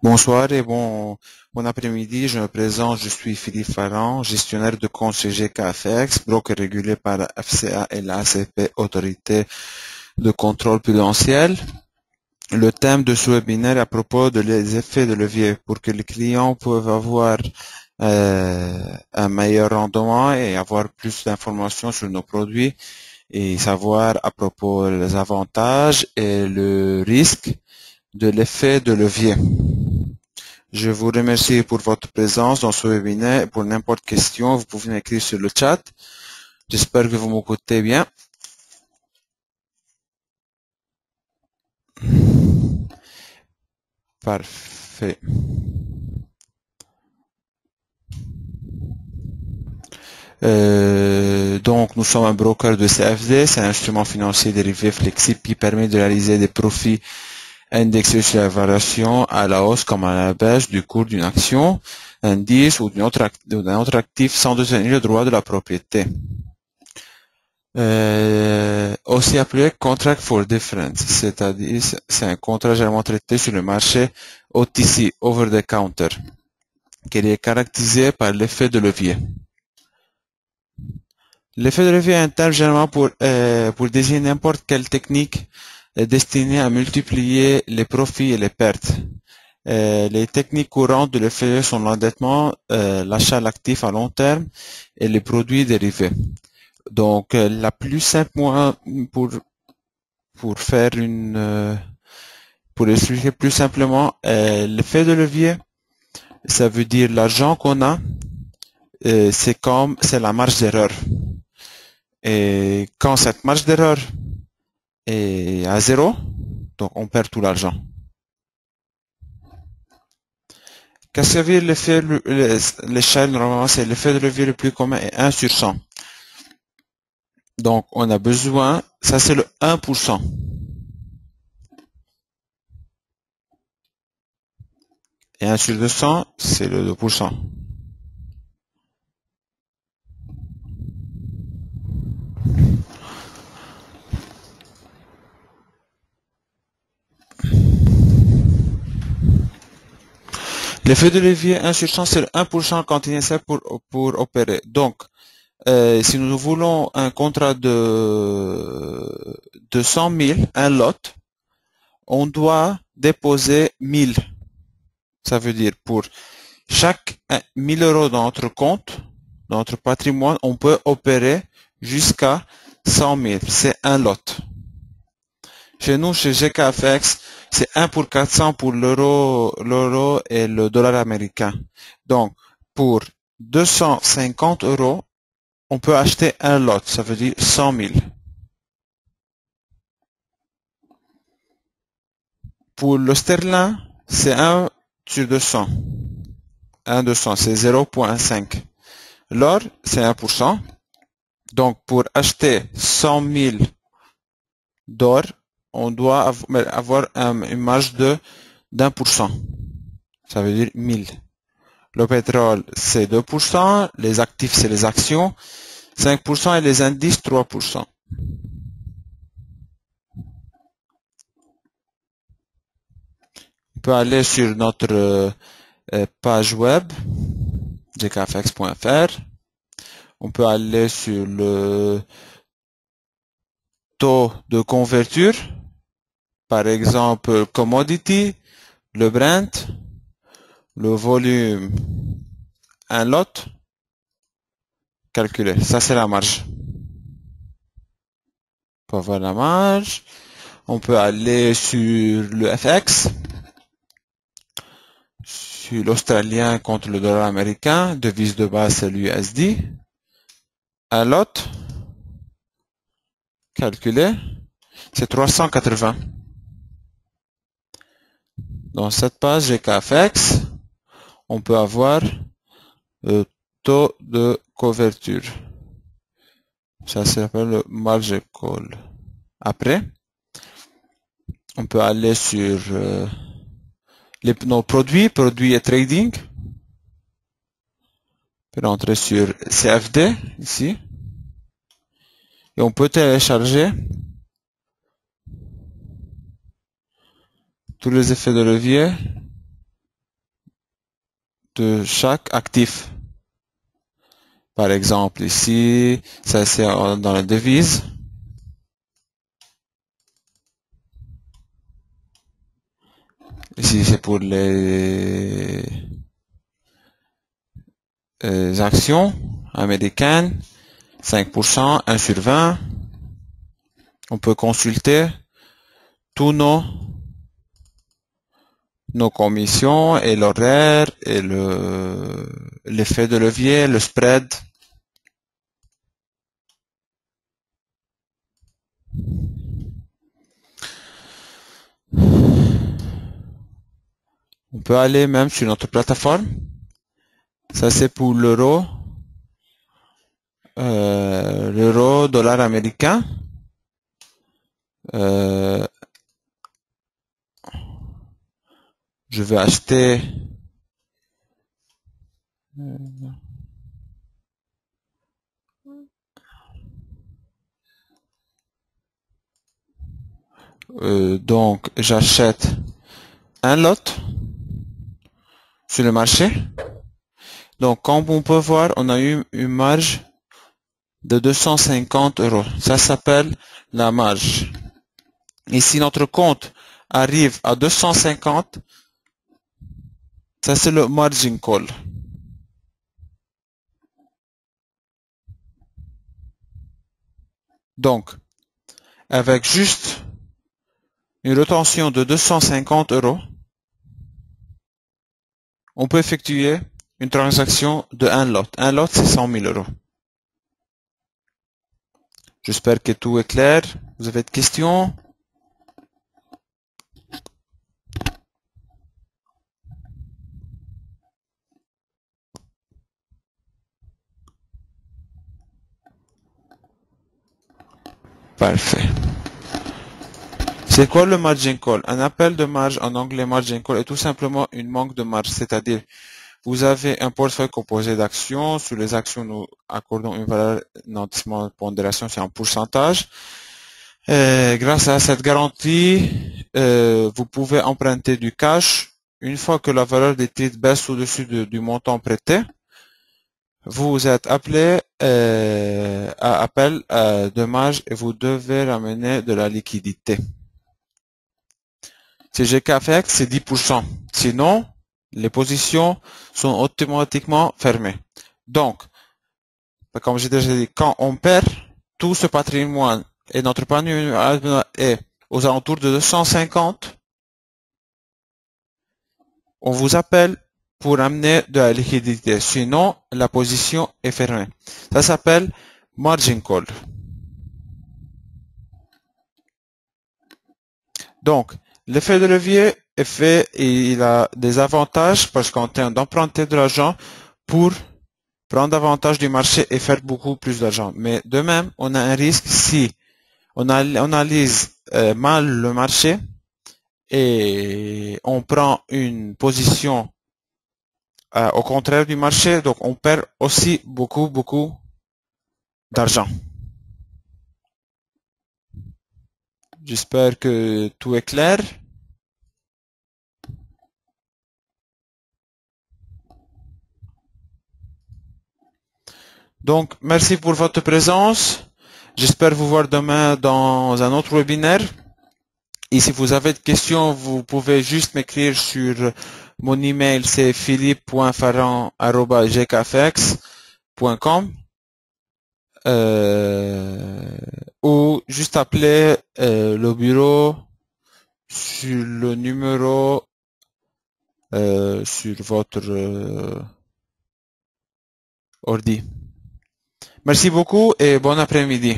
Bonsoir et bon après-midi. Je me présente, je suis Philippe Farran, gestionnaire de compte chez GKFX, broker régulé par la FCA et la ACP, Autorité de contrôle prudentiel. Le thème de ce webinaire est à propos des effets de levier pour que les clients peuvent avoir un meilleur rendement et avoir plus d'informations sur nos produits et savoir à propos des avantages et le risque de l'effet de levier. Je vous remercie pour votre présence dans ce webinaire. Pour n'importe question, vous pouvez m'écrire sur le chat. J'espère que vous m'écoutez bien. Parfait. Donc, nous sommes un broker de CFD. C'est un instrument financier dérivé flexible qui permet de réaliser des profits indexés sur la variation à la hausse comme à la baisse du cours d'une action, indice ou d'un autre actif sans détenir le droit de la propriété. Aussi appelé Contract for Difference, c'est-à-dire c'est un contrat généralement traité sur le marché OTC, over the counter, qui est caractérisé par l'effet de levier. L'effet de levier est un terme généralement pour désigner n'importe quelle technique destinée à multiplier les profits et les pertes. Les techniques courantes de l'effet de levier sont l'endettement, l'achat d'actifs à long terme et les produits dérivés. Donc, la plus simple pour faire pour expliquer plus simplement, l'effet de levier, ça veut dire l'argent qu'on a, c'est la marge d'erreur. Et quand cette marge d'erreur est à zéro, donc on perd tout l'argent. Qu'est-ce que veut dire l'échelle, normalement, c'est l'effet de levier le plus commun est 1 sur 100. Donc, on a besoin, ça c'est le 1%. Et 1 sur 200, c'est le 2%. L'effet de levier 1 sur 100, c'est le 1% quand il est nécessaire pour opérer. Donc, si nous voulons un contrat de 100 000, un lot, on doit déposer 1000. Ça veut dire pour chaque 1000 euros dans notre compte, dans notre patrimoine, on peut opérer jusqu'à 100 000. C'est un lot. Chez nous, chez GKFX, c'est 1 pour 400 pour l'euro et le dollar américain. Donc, pour 250 euros, on peut acheter un lot, ça veut dire 100 000. Pour le sterling, c'est 1 sur 200. 1 200, c'est 0,5. L'or, c'est 1%. Donc, pour acheter 100 000 d'or, on doit avoir une marge d'1%. Ça veut dire 1000. Le pétrole, c'est 2%. Les actifs, c'est les actions. 5% et les indices, 3%. On peut aller sur notre page web, gkfx.fr. On peut aller sur le taux de couverture. Par exemple, commodity, le Brent, le volume, un lot, calculer. Ça, c'est la marge. Pour avoir la marge, on peut aller sur le FX, sur l'australien contre le dollar américain, devise de base, c'est l'USD. Un lot, calculer, c'est 380. Dans cette page GKFX, on peut avoir le taux de couverture. Ça s'appelle le margin call. Après, on peut aller sur nos produits et trading. On peut entrer sur CFD ici. Et on peut télécharger tous les effets de levier de chaque actif. Par exemple, ici, ça c'est dans la devise. Ici, c'est pour les actions américaines. 5%, 1 sur 20. On peut consulter tous nos commissions et l'horaire et l'effet de levier, le spread. On peut aller même sur notre plateforme. Ça c'est pour l'euro, dollar américain. Je vais acheter donc j'achète un lot sur le marché. Donc comme on peut voir, on a eu une marge de 250 €. Ça s'appelle la marge. Et si notre compte arrive à 250, ça c'est le margin call. Donc, avec juste une rétention de 250 €, on peut effectuer une transaction de un lot. Un lot, c'est 100 000 €. J'espère que tout est clair. Vous avez des questions? Parfait. C'est quoi le margin call? Un appel de marge, en anglais margin call, est tout simplement une manque de marge, c'est-à-dire vous avez un portefeuille composé d'actions. Sur les actions, nous accordons une valeur notissement de pondération, c'est un pourcentage. Grâce à cette garantie, vous pouvez emprunter du cash. Une fois que la valeur des titres baisse au-dessus du montant prêté, vous êtes appelé à appel de marge et vous devez ramener de la liquidité. CGKFX, c'est 10%. Sinon, les positions sont automatiquement fermées. Donc, comme j'ai déjà dit, quand on perd tout ce patrimoine et notre patrimoine est aux alentours de 250, on vous appelle pour amener de la liquidité. Sinon, la position est fermée. Ça s'appelle margin call. Donc, l'effet de levier est fait et il a des avantages parce qu'on tient d'emprunter de l'argent pour prendre avantage du marché et faire beaucoup plus d'argent. Mais de même, on a un risque si on analyse mal le marché et on prend une position au contraire du marché, donc on perd aussi beaucoup d'argent. J'espère que tout est clair. Donc, merci pour votre présence. J'espère vous voir demain dans un autre webinaire. Et si vous avez des questions, vous pouvez juste m'écrire sur mon email, c'est philippe.farran@gkfx.com ou juste appeler le bureau sur le numéro sur votre ordi. Merci beaucoup et bon après-midi.